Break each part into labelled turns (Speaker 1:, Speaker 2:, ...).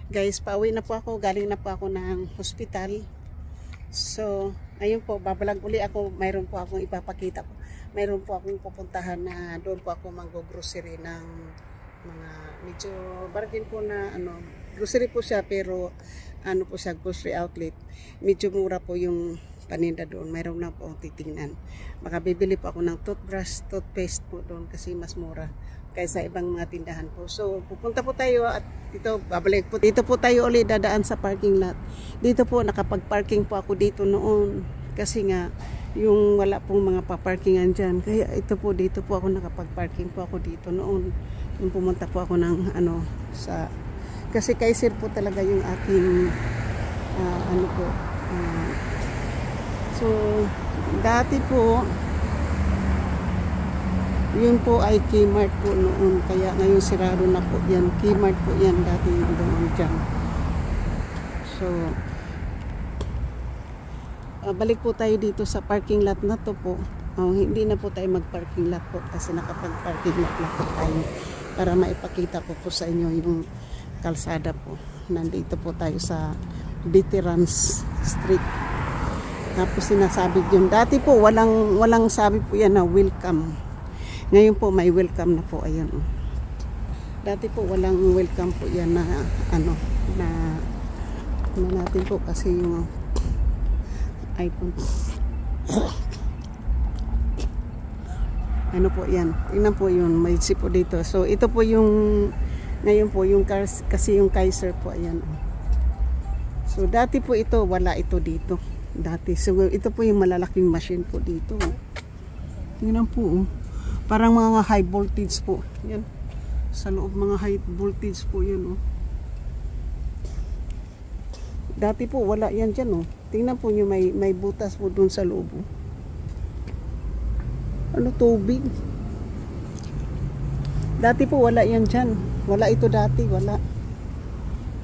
Speaker 1: Guys, pauwi na po ako. Galing na po ako ng hospital. So, ayun po, babalag uli ako. Mayroon po akong ipapakita po. Mayroon po akong pupuntahan na doon po ako mag-grocery ng mga medyo bargain po na grocery po siya, pero ano po siya, grocery outlet. Medyo mura po yung paninda doon. Mayroon na po akong titingnan. Makabibili po ako ng toothbrush, toothpaste po doon kasi mas mura kaysa ibang mga tindahan po. So, pupunta po tayo at dito, babalik po. Dito po tayo ulit dadaan sa parking lot. Dito po, nakapag-parking po ako dito noon. Kasi nga, yung wala pong mga paparkingan dyan. Kaya ito po, dito po ako nakapag-parking po ako dito noon. Yung pumunta po ako ng kasi Kaiser po talaga yung aking so, dati po, yun po ay Kmart po noon. Kaya ngayon sirado na po yan. Kmart po yan dati doon dyan. So, balik po tayo dito sa parking lot na to po. Hindi na po tayo mag-parking lot po kasi nakapag-parking lot na po tayo para maipakita ko po sa inyo yung kalsada po. Nandito po tayo sa Veterans Street. Tapos sinasabi yun. Dati po walang sabi po yan na welcome. Ngayon po may welcome na po. Ayan. Dati po walang welcome po yan na natin po kasi yung iPhone. Ano po yan? Tingnan po yun. May chip po dito. So ito po yung ngayon po yung kasi yung Kaiser po. Ayan. So dati po ito wala ito dito. Dati. So ito po yung malalaking machine po dito. Tingnan po. Parang mga high voltage po. Yan. Sa loob mga high voltage po yan. Dati po wala yan dyan. Tingnan po nyo may butas po dun sa loob. Ano, tubig. Dati po wala yan dyan. Wala ito dati. Wala.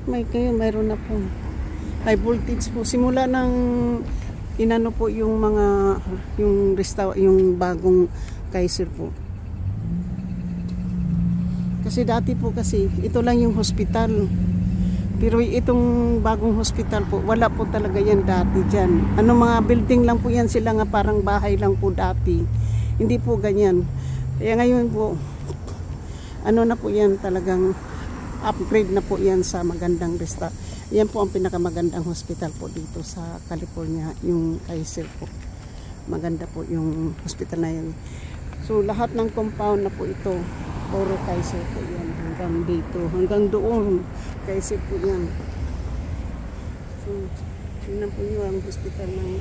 Speaker 1: Mayroon na po. High voltage po. Simula ng inano po yung mga yung bagong Kaiser po. Kasi dati po kasi ito lang yung hospital. Pero itong bagong hospital po, wala po talaga yan dati dyan. Mga building lang po yan sila nga parang bahay lang po dati. Hindi po ganyan. Kaya ngayon po, na po yan talagang upgrade na po yan sa magandang restaurant. Yan po ang pinakamagandang hospital po dito sa California, yung Kaiser po. Maganda po yung hospital na yan. So lahat ng compound na po ito, puro Kaiser po yan. Hanggang dito, hanggang doon, Kaiser po yan. So, yun po yung hospital ng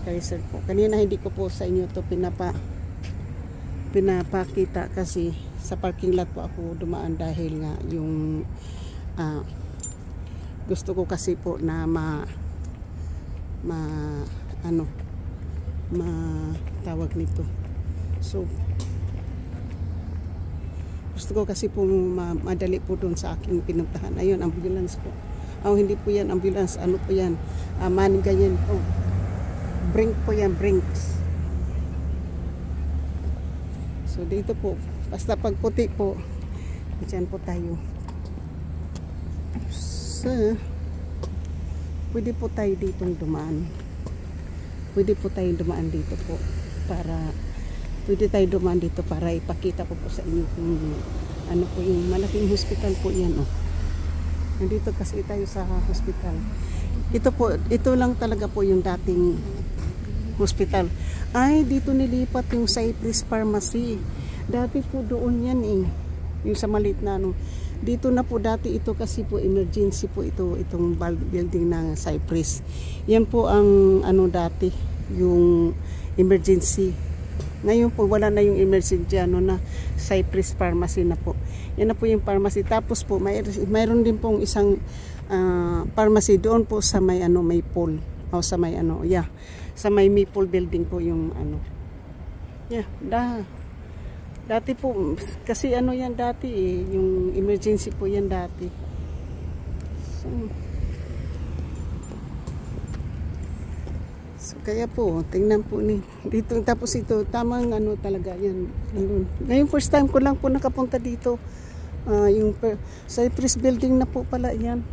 Speaker 1: Kaiser po. Kanina hindi ko po sa inyo ito pinapakita kasi sa parking lot po ako dumaan dahil nga yung gusto ko kasi po na tawag nito. So, gusto ko kasi po madali po doon sa aking pinuntahan. Ayun, ambulance po. Hindi po yan ambulance. Ano po yan? Manigayan po. Brink po yan, brinks. So, dito po. Basta pag puti po, dyan po tayo. So, pwede po tayo ditong dumaan. Pwede po tayo dumaan dito po para ipakita ko po sa inyo kung ano po yung malaking hospital po yan. Nandito kasi tayo sa hospital. Ito lang talaga po yung dating hospital. Ay, dito nilipat yung Cypress Pharmacy. Dati po doon yan yung sa maliit na dito na po dati ito kasi po emergency po itong building ng Cypress. Yan po ang dati yung emergency. Ngayon po wala na yung emergency na Cypress Pharmacy na po. Yan na po yung pharmacy. Tapos po mayroon din pong isang pharmacy doon po sa may Maple. Sa may sa may Maple building po yung dati po kasi yan dati yung emergency po yan dati. So kaya po tingnan po dito, tapos ito tamang talaga yan. Ngayon first time ko lang po nakapunta dito Cypress Building na po pala yan.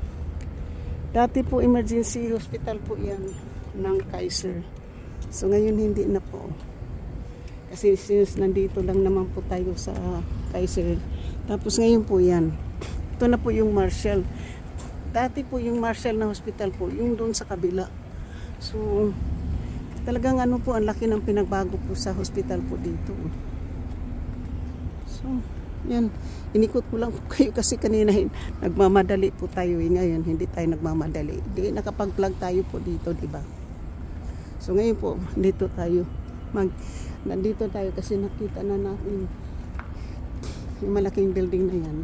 Speaker 1: Dati po emergency hospital po yan ng Kaiser. So ngayon hindi na po. Kasi since nandito lang naman po tayo sa Kaiser. Tapos ngayon po yan. Ito na po yung Marshall. Dati po yung Marshall na hospital po, yung doon sa kabila. So talagang ano po, ang laki ng pinagbago po sa hospital po dito. So yan, inikot ko lang po kayo kasi kanina nagmamadali po tayo. Ngayon hindi tayo nagmamadali. Nakapag-vlog tayo po dito, di ba? So ngayon po, dito tayo. Nandito tayo kasi nakita na natin yung malaking building na yan.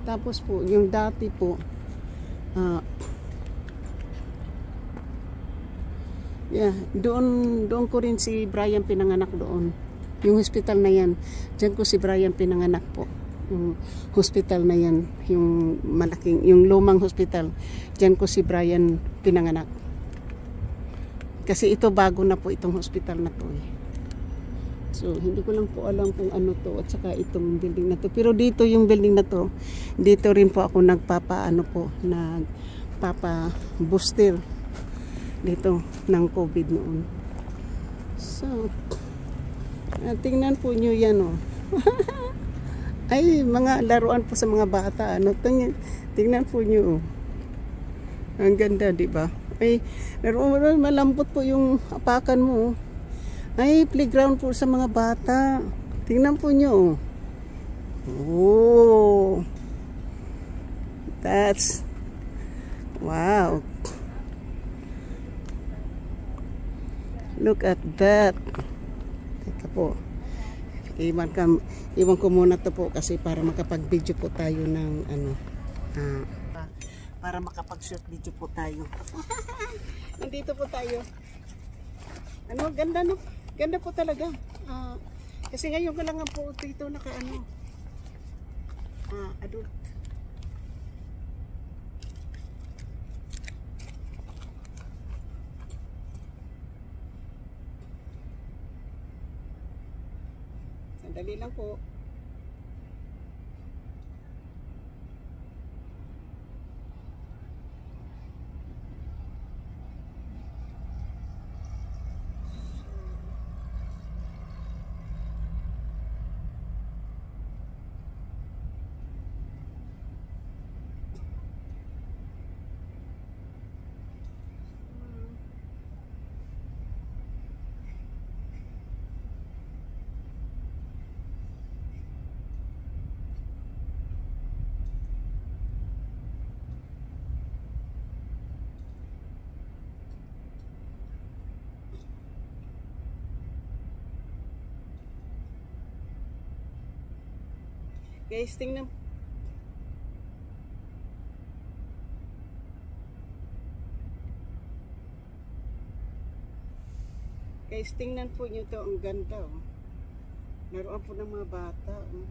Speaker 1: Tapos po, yung dati po, doon ko rin si Brian pinanganak doon. Yung hospital na yan, dyan ko si Brian pinanganak po. Yung hospital na yan, yung malaking, yung lumang hospital, dyan ko si Brian pinanganak. Kasi ito bago na po itong hospital na to eh. So hindi ko lang po alam kung ano to at saka itong building na to. Pero dito yung building na to, dito rin po ako nagpapa booster dito ng COVID noon. So tingnan po nyo yan oh. Ay mga laruan po sa mga bata ano. Tingnan po nyo oh. Ang ganda, di ba? Ay, malambot po yung apakan mo. Ay, playground po sa mga bata. Tingnan po nyo. Oh. That's wow. Look at that. Teka po. Iwan ko muna to po kasi para makapag-video po tayo ng ano. Para makapag-shoot video po tayo. Nandito po tayo. Ano, ganda no? Ganda po talaga. Kasi ngayon ko lang po dito naka-ano. Adult. Sandali lang po. Guys, tingnan. Guys, tingnan po nyo to. Ang ganda. Oh. Laruan po ng mga bata. Oh.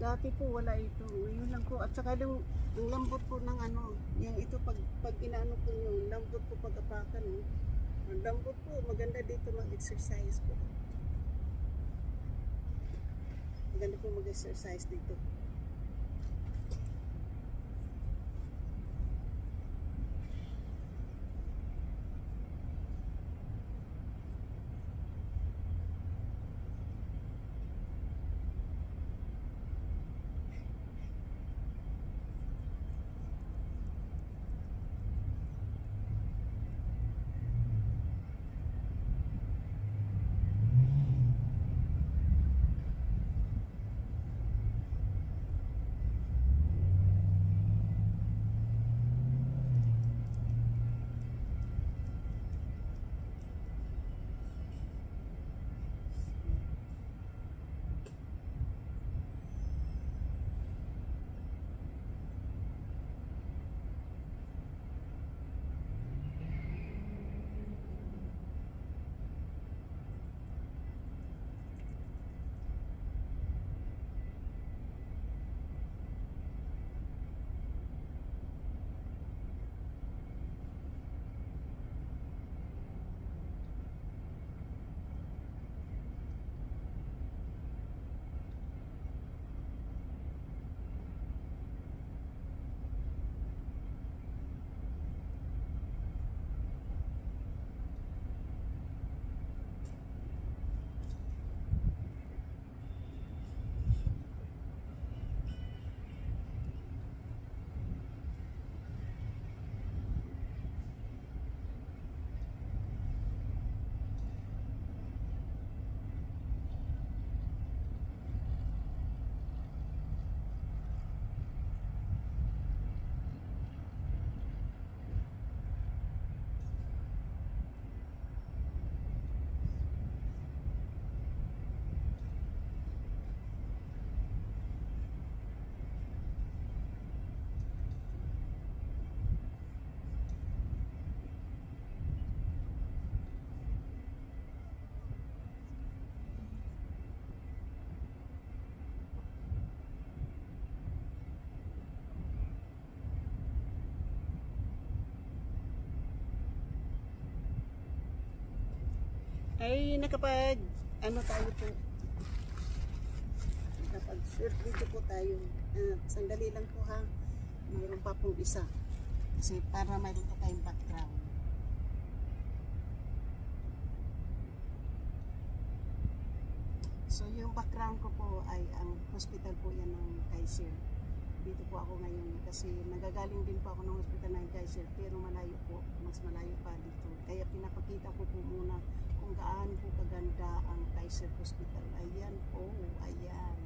Speaker 1: Dati po wala ito. Ngayon lang po. At saka yung lambot po ng ano. Yung ito pag inaano po nyo. Lambot po pag-apakan. Oh. Ang lambot po. Maganda dito mag-exercise po. Maganda po mag-exercise dito. ay nakapag ano tayo po, nakapag short video po tayo. Sandali lang po ha, mayroon pa pong isa kasi para mayroon pa tayong background. So yung background ko po ay ang hospital po yan ng Kaiser. Dito po ako ngayon kasi nagagaling din po ako ng hospital ng Kaiser, pero malayo po, mas malayo pa dito. Kaya pinapakita ko po muna kung gaano po kaganda ang Kaiser Hospital. Ayan po, ayan.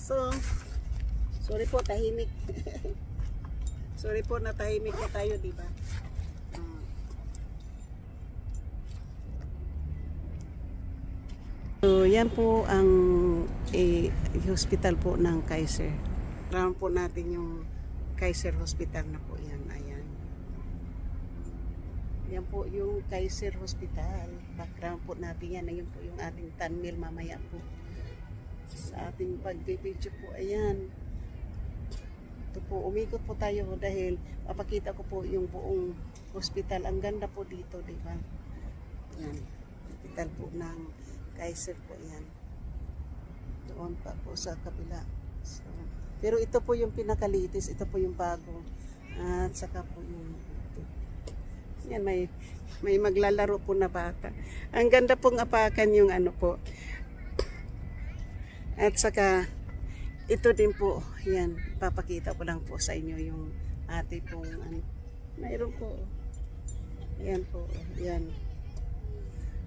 Speaker 1: So, sorry po, tahimik. Sorry po na tahimik na tayo, di ba? So, yan po ang hospital po ng Kaiser. Raman po natin yung Kaiser Hospital na po yan. Ayan. Yan po yung Kaiser Hospital. Background po natin yan. Ayun po yung ating thumbnail mamaya po. Sa ating pag-video po, ayan. Ito po, umikot po tayo dahil papakita ko po yung buong hospital. Ang ganda po dito, di ba? Ayan. Hospital po ng Kaiser po, ayan. Doon pa po sa kabila. So, pero ito po yung pinakalitis, ito po yung bago. At saka po yung ito. Yan, may maglalaro po na bata. Ang ganda pong apakan yung ano po. At saka, ito din po, yan, papakita ko lang po sa inyo yung ate pong, ano, mayroon po, yan po, yan.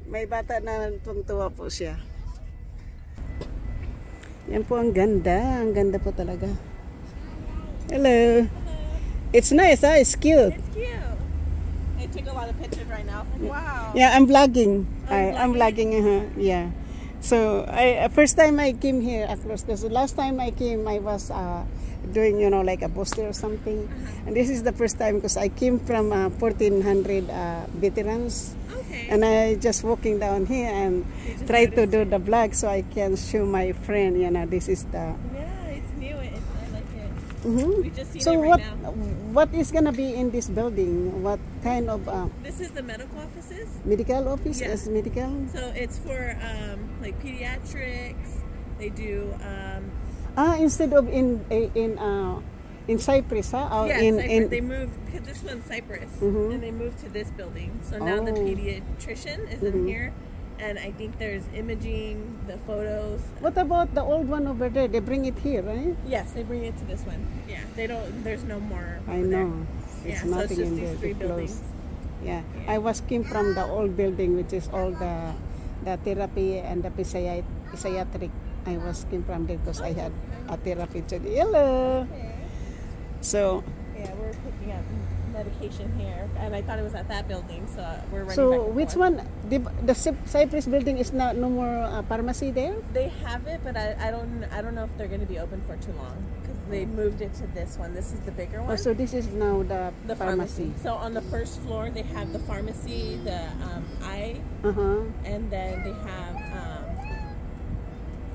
Speaker 1: May bata na tuwang-tuwa po siya. Yan po, ang ganda po talaga. Hello. It's nice, huh? It's cute.
Speaker 2: It's cute. I took a lot of pictures right now. Wow.
Speaker 1: Yeah, I'm vlogging. I'm vlogging, yeah. So, first time I came here at first, because the last time I came, I was doing, you know, like a booster or something. And this is the first time because I came from 1400 veterans.
Speaker 2: Okay.
Speaker 1: And I just walking down here and
Speaker 2: just
Speaker 1: try to
Speaker 2: noticed
Speaker 1: do the vlog so I can show my friend, you know, this is the...
Speaker 2: Yeah, it's new. I like it.
Speaker 1: Mm-hmm.
Speaker 2: We just seen
Speaker 1: So
Speaker 2: it right now.
Speaker 1: what is gonna be in this building? What kind of
Speaker 2: This is the medical offices.
Speaker 1: medical office?
Speaker 2: Yeah.
Speaker 1: Is medical?
Speaker 2: So it's for like pediatrics. They do
Speaker 1: Instead of in Cyprus, huh?
Speaker 2: yeah,
Speaker 1: in
Speaker 2: Cyprus. They moved because this one's Cyprus,
Speaker 1: Mhm.
Speaker 2: and they moved to this building. So now the
Speaker 1: Oh.
Speaker 2: pediatrician is in here, and I think there's imaging, the photos.
Speaker 1: What about the old one over there? They bring it here, right?
Speaker 2: Yes, they bring it to this one. Yeah, they don't. There's no more.
Speaker 1: I
Speaker 2: over there.
Speaker 1: know. It's
Speaker 2: Yeah, so
Speaker 1: nothing
Speaker 2: it's just
Speaker 1: in
Speaker 2: these
Speaker 1: there.
Speaker 2: three
Speaker 1: They closed.
Speaker 2: buildings.
Speaker 1: Yeah.
Speaker 2: Yeah.
Speaker 1: I was came from the old building, which is all the therapy and the physiatric. I was came from there because I had a therapy today. Hello.
Speaker 2: Okay.
Speaker 1: So
Speaker 2: Yeah, we're picking up medication here, and I thought it was at that building, so we're running back
Speaker 1: so
Speaker 2: and
Speaker 1: which
Speaker 2: forth.
Speaker 1: one? The Cyprus building is not no more pharmacy there?
Speaker 2: They have it, but I don't know if they're going to be open for too long because they moved it to this one. This is the bigger one.
Speaker 1: Oh, so this is now the
Speaker 2: Pharmacy. So on the first floor, they have the pharmacy, the eye, and then they have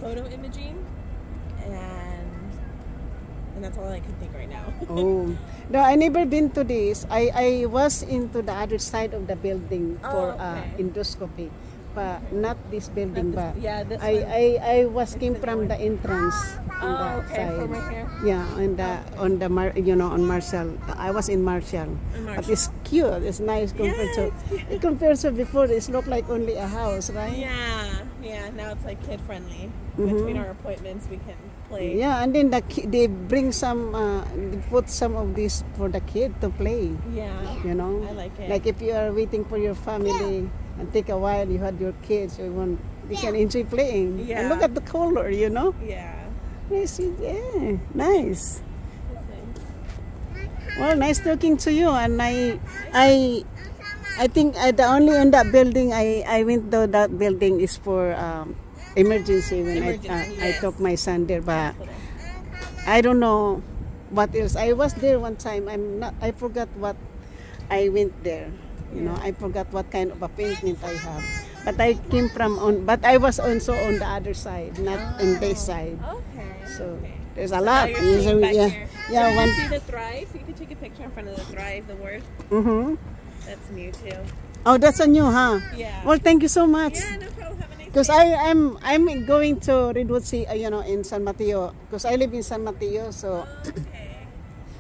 Speaker 2: photo imaging, and that's all I can think right now.
Speaker 1: Oh, no, I never been to this. I was into the other side of the building for
Speaker 2: okay.
Speaker 1: endoscopy, but not this building.
Speaker 2: Not
Speaker 1: But
Speaker 2: this- yeah, this one.
Speaker 1: I was came
Speaker 2: the
Speaker 1: from
Speaker 2: new
Speaker 1: the entrance on
Speaker 2: Oh,
Speaker 1: that
Speaker 2: okay,
Speaker 1: side.
Speaker 2: from right here.
Speaker 1: Yeah, on the on Marshall. I was in Marshall.
Speaker 2: In
Speaker 1: But
Speaker 2: Marshall.
Speaker 1: it's cute. It's nice compared
Speaker 2: Yeah,
Speaker 1: to compared to before. It's looked like only a house, right?
Speaker 2: Yeah. Now it's like kid friendly.
Speaker 1: Mhm.
Speaker 2: Between our appointments, we can play.
Speaker 1: Yeah, and then they bring some, they put some of this for the kid to play.
Speaker 2: Yeah.
Speaker 1: You know,
Speaker 2: I like it.
Speaker 1: Like if you are waiting for your family and take a while, you had your kids, you can enjoy playing. And
Speaker 2: Yeah.
Speaker 1: look at the color, you know.
Speaker 2: Yeah.
Speaker 1: Nice, yeah, nice.
Speaker 2: That's nice.
Speaker 1: Well, nice talking to you. And I think the only in that building I went to that building is for emergency when
Speaker 2: Emergency,
Speaker 1: I
Speaker 2: yes.
Speaker 1: took my son there, but
Speaker 2: Hospital.
Speaker 1: I don't know what else. I was there one time. I forgot what I went there. You know, I forgot what kind of appointment I have. But I came from but I was also on the other side, not on this side.
Speaker 2: Okay.
Speaker 1: So
Speaker 2: okay.
Speaker 1: there's a
Speaker 2: Now
Speaker 1: lot.
Speaker 2: you're seeing back
Speaker 1: Yeah,
Speaker 2: here.
Speaker 1: yeah.
Speaker 2: Did
Speaker 1: One.
Speaker 2: you see the Thrive? You can take a picture in front of the Thrive, the word. That's new too.
Speaker 1: Oh, that's a new, huh?
Speaker 2: Yeah.
Speaker 1: Well, thank you so much.
Speaker 2: Yeah, no problem. Have a nice
Speaker 1: Because
Speaker 2: day.
Speaker 1: I'm going to Redwood City, you know, in San Mateo. Because I live in San Mateo, so
Speaker 2: Okay.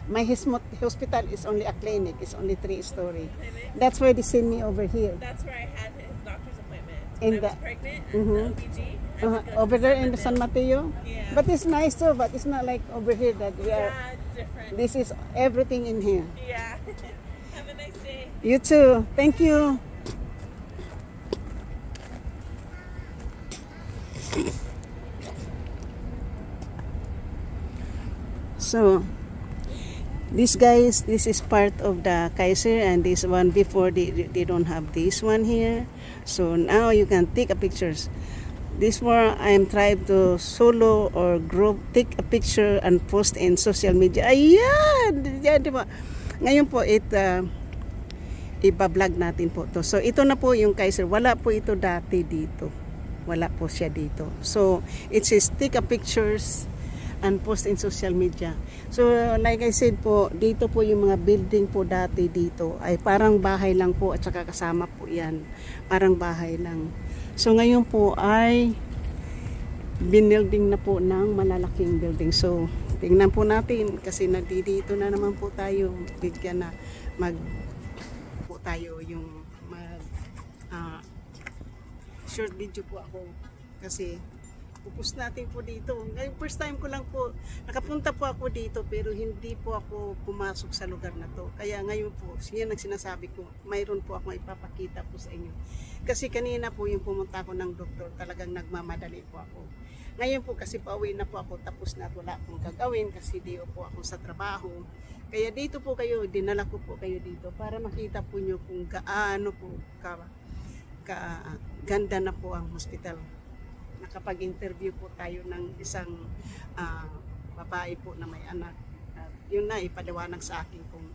Speaker 1: my hospital is only a clinic. It's only 3-story.
Speaker 2: Clinic.
Speaker 1: That's why they send me over here.
Speaker 2: That's where I had his doctor's appointment.
Speaker 1: In
Speaker 2: When I was
Speaker 1: the-
Speaker 2: pregnant at
Speaker 1: Mhm.
Speaker 2: the OBG. I would go to
Speaker 1: Over there in the
Speaker 2: San
Speaker 1: San Mateo.
Speaker 2: Yeah.
Speaker 1: But it's nice too, but it's not like over here that we are.
Speaker 2: Yeah, it's different.
Speaker 1: This is everything in here.
Speaker 2: Yeah. Have a nice day.
Speaker 1: You too. Thank you. So, these guys, this is part of the Kaiser, and this one before they don't have this one here. So now you can take a pictures. This one I'm trying to solo or group take a picture and post in social media. Ayan! Yan, di ba? Ngayon po iba-vlog natin po to. So ito na po yung Kaiser. Wala po ito dati dito. Wala po siya dito. So it says take a pictures and post in social media. So like I said po, dito po yung mga building po dati dito ay parang bahay lang po at saka kasama po yan. Parang bahay lang. So ngayon po ay binuilding na po ng malalaking building. So tingnan po natin kasi nandito na naman po tayo. Bigyan na mag po tayo yung mag short video po ako kasi pupus natin po dito. Ngayon first time ko lang po nakapunta po ako dito pero hindi po ako pumasok sa lugar na to. Kaya ngayon po siya sinasabi ko mayroon po ako ipapakita po sa inyo. Kasi kanina po yung pumunta ako ng doktor talagang nagmamadali po ako. Ngayon po kasi pauwi na po ako tapos na wala akong gagawin kasi di po ako sa trabaho. Kaya dito po kayo, dinala ko po kayo dito para makita po nyo kung gaano po ganda na po ang hospital. Nakapag-interview po tayo ng isang babae po na may anak. At yun na ipaliwanag sa akin kung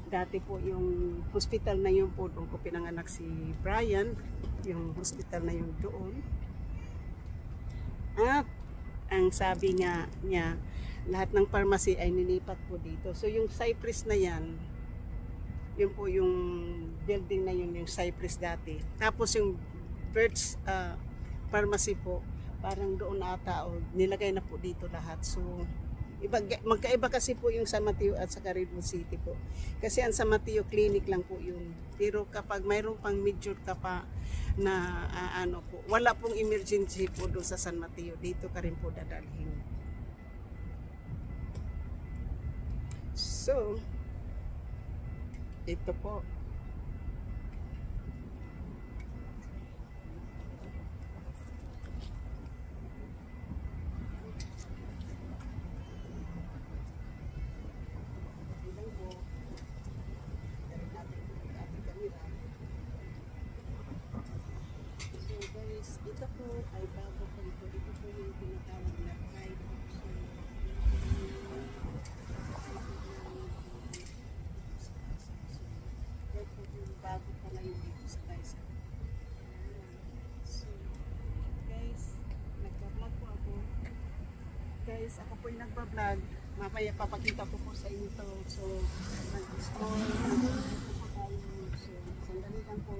Speaker 1: dati po yung hospital na yun po doon ko pinanganak si Brian, yung hospital na yun doon. At ang sabi nga niya, lahat ng pharmacy ay nilipat po dito. So yung Cypress na yan, yun po yung building na yun, yung Cypress dati. Tapos yung Birch Pharmacy po, parang doon ata o nilagay na po dito lahat. So magkaiba kasi po yung San Mateo at sa Redwood City po. Kasi ang San Mateo clinic lang po yun. Pero kapag mayroon pang major ka pa na ano po, wala pong emergency po doon sa San Mateo. Dito ka rin po dadalhin. So, ito po. Ito po ay bago po ito. Ito po yung tinatawag na pride option. Ito po yung bago pa ngayon dito sa Kaiser. So, guys, nagbablog po ako. Guys, ako po yung nagbablog. Mamaya papakita ko po sa inyo to. So, nag-scroll. Nag-scroll po tayo. So, sandali lang po.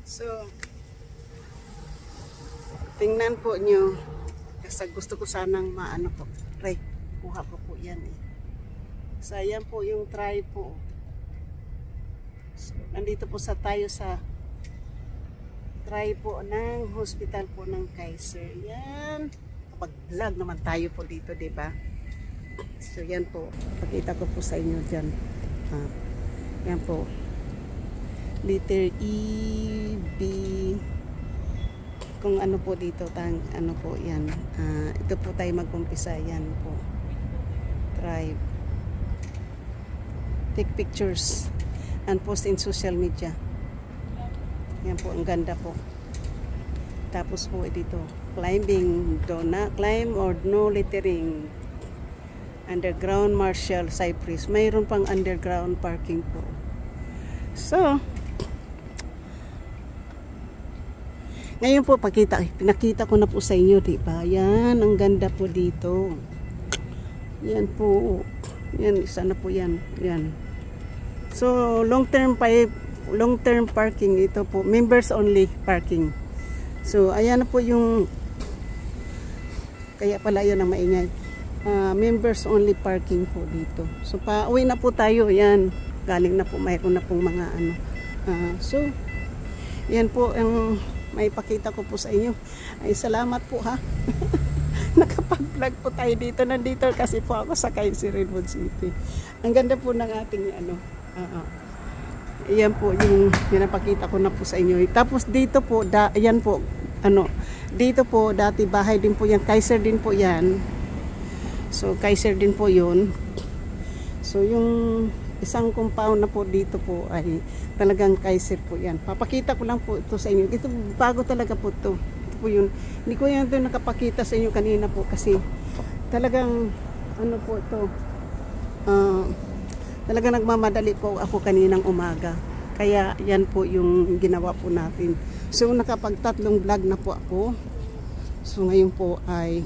Speaker 1: So, tingnan po nyo. Kasi gusto ko sanang maano po. Try, kuha ko po yan eh. So, yan po yung try po. So, nandito po tayo sa try po ng hospital po ng Kaiser. Yan. Kapag vlog naman tayo po dito, diba? So, yan po. Pakita ko po sa inyo dyan. Yan po. Letter E, B, kung ano po dito, ano po yan. Ito po tayo mag-umpisa. Yan po. Tribe. Take pictures and post in social media. Yan po, ang ganda po. Tapos po dito, climbing, climb or no littering. Underground Marshall Cypress. Mayroon pang underground parking po. So, ngayon po, pinakita ko na po sa inyo, diba? Yan, ang ganda po dito. Yan po. Yan, isa na po yan. Yan. So, long-term parking ito po. Members only parking. So, ayan na po yung, kaya pala yan ang maingay. Members only parking po dito. So, pauwi na po tayo. Yan. Galing na po, mayroon na pong mga ano. So, yan po ang may pakita ko po sa inyo. Ay, salamat po ha. Nakapag-vlog po tayo dito. Nandito kasi po ako sa Redwood City. Ang ganda po ng ating ano. Ayan po yung pinapakita ko na po sa inyo. Tapos dito po, ayan po, ano, dito po, dati bahay din po yan. Kaiser din po yan. So, Kaiser din po yun. So, yung isang compound na po dito po ay talagang Kaiser po yan. Papakita ko lang po ito sa inyo. Ito bago talaga po ito. Ito po yun. Hindi ko yan ito nakapakita sa inyo kanina po kasi talagang ano po ito. Talagang nagmamadali po ako kaninang umaga. Kaya yan po yung ginawa po natin. So nakapag-3 vlog na po ako. So ngayon po ay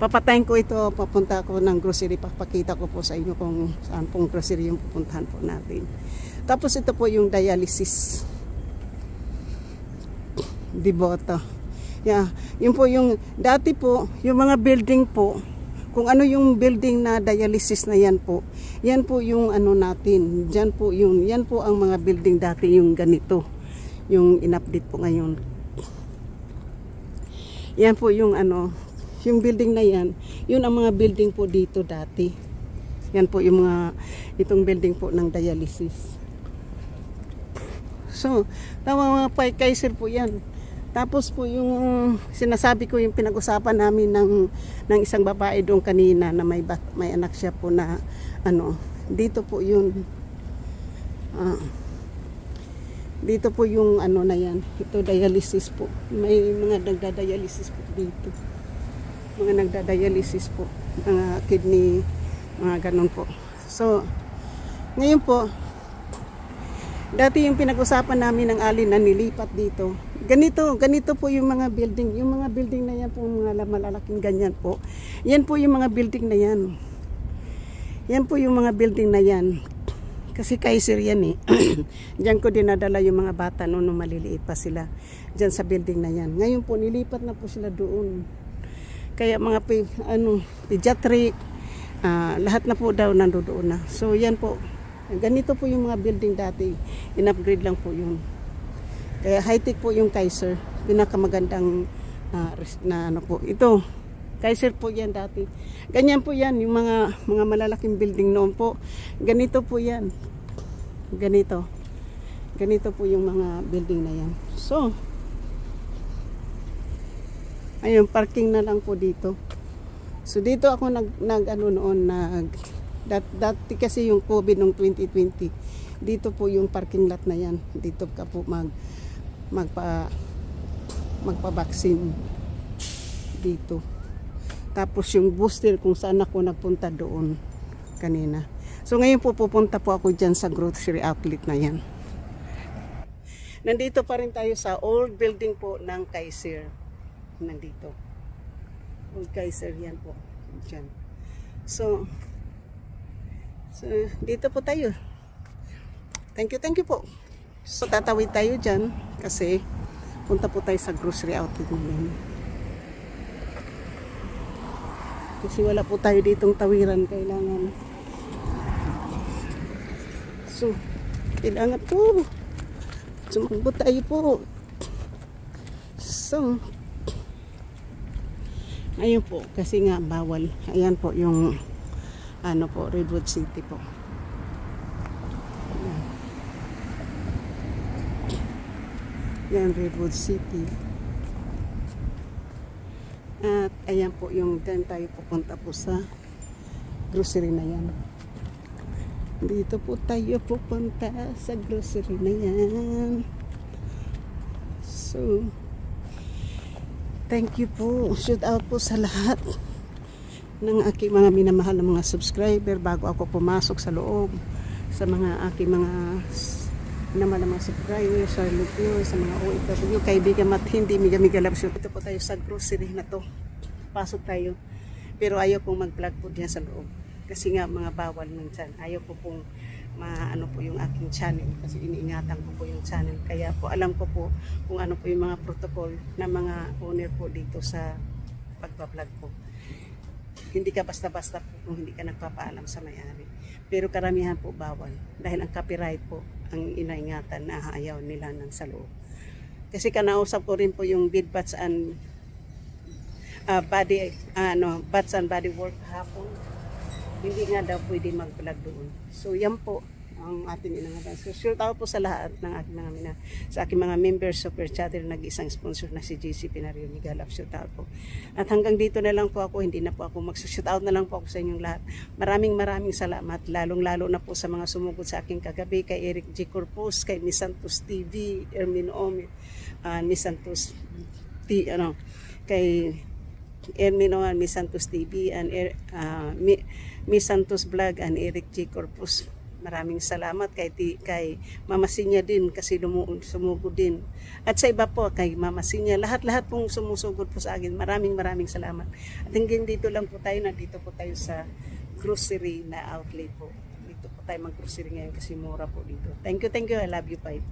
Speaker 1: papatayin ko ito, papunta ako ng grocery, papakita ko po sa inyo kung saan pong grocery yung pupuntahan po natin. Tapos ito po yung dialysis. Devoto. Yeah, yun po yung, dati po, yung mga building po, kung ano yung building na dialysis na yan po yung ano natin, dyan po yung, yan po ang mga building dati yung ganito, yung in-update po ngayon. Yan po yung ano, yung building na yan, yun ang mga building po dito dati. Yan po yung mga, itong building po ng dialysis. So, tama mga Kaiser po yan. Tapos po yung sinasabi ko yung pinag-usapan namin ng isang babae doon kanina na may anak siya po na ano, dito po yun. Dito po yung ano na yan, ito dialysis po. May mga nagda-dialysis po dito. Mga nagda-dialysis po, mga kidney, mga ganun po. So, ngayon po, dati yung pinag-usapan namin ng alin na nilipat dito. Ganito po yung mga building. Yung mga building na yan po, mga malalaking ganyan po. Yan po yung mga building na yan. Yan po yung mga building na yan. Kasi Kaiser yan eh. Diyan ko dinadala yung mga bata noon nung maliliit pa sila. Diyan sa building na yan. Ngayon po, nilipat na po sila doon. Kaya mga pediatric, lahat na po daw nandoon na. So yan po, ganito po yung mga building dati. In-upgrade lang po yun. Kaya high-tech po yung Kaiser. Pinakamagandang na ano po. Ito, Kaiser po yan dati. Ganyan po yan, yung mga malalaking building noon po. Ganito po yan. Ganito. Ganito po yung mga building na yan. So, ayun, parking na lang po dito. So dito ako dati kasi yung COVID noong 2020. Dito po yung parking lot na yan. Dito ka po magpa-vaccine dito. Tapos yung booster kung saan ako nagpunta doon kanina. So ngayon po pupunta po ako dyan sa grocery outlet na yan. Nandito pa rin tayo sa old building po ng Kaiser. Nandito. Old Kaiser yan po. Diyan. So, dito po tayo. Thank you po. So, tatawid tayo dyan kasi punta po tayo sa grocery outlet namin. Kasi wala po tayo ditong tawiran. Kailangan. So, kailangan po. Sumagbot tayo po. So, ayun po, kasi nga bawal. Ayan po yung ano po, Redwood City po. Yan, Redwood City. At ayan po yung dyan tayo pupunta po sa grocery na yan. Dito po tayo pupunta sa grocery na yan. So, thank you po. Shout out po sa lahat ng aking mga minamahal na mga subscriber bago ako pumasok sa loob. Sa mga aking mga minamahal na mga subscribers, sa lupyo, sa mga OFW, kaibigan at hindi miga-miga love shoot. Ito po tayo sa grocery na to. Pasok tayo. Pero ayaw pong mag-vlog po diyan sa loob. Kasi nga mga bawal minsan. Ayaw po pong maano po yung aking channel kasi iniingatan ko po yung channel. Kaya po alam ko po kung ano po yung mga protocol na mga owner po dito sa pagbablog po. Hindi ka basta-basta po kung hindi ka nagpapaalam sa may-ari. Pero karamihan po bawal dahil ang copyright po ang inaingatan na ayaw nila ng sa loob. Kasi kanausap ko rin po yung Bed Baths and Baths and Body Work hapon. Hindi nga daw pwede mag-vlog doon. So yan po ang ating inangalan. So, shout out po sa lahat ng aking mga sa aking mga members, super chatter, nag-isang sponsor na si JC Pinario Miguel. Shout out po. At hanggang dito na lang po ako, hindi na po ako mag-shout out na lang po ako sa inyong lahat. Maraming salamat, lalong-lalo na po sa mga sumugod sa aking kagabi, kay Eric G. Corpus, kay Miss Santos TV, Ermin Omi, Miss Santos kay Ermin Omi, Miss Santos TV, and Miss Santos Vlog, and Eric G. Corpus. Maraming salamat kay Mama Sinya din kasi sumugod din. At sa iba po kay Mama Sinya, lahat pong sumusugod po sa akin. Maraming salamat. At hanggang dito lang po tayo, nandito po tayo sa grocery na outlet po. Dito po tayo mag-grocery ngayon kasi mura po dito. Thank you. I love you, bye.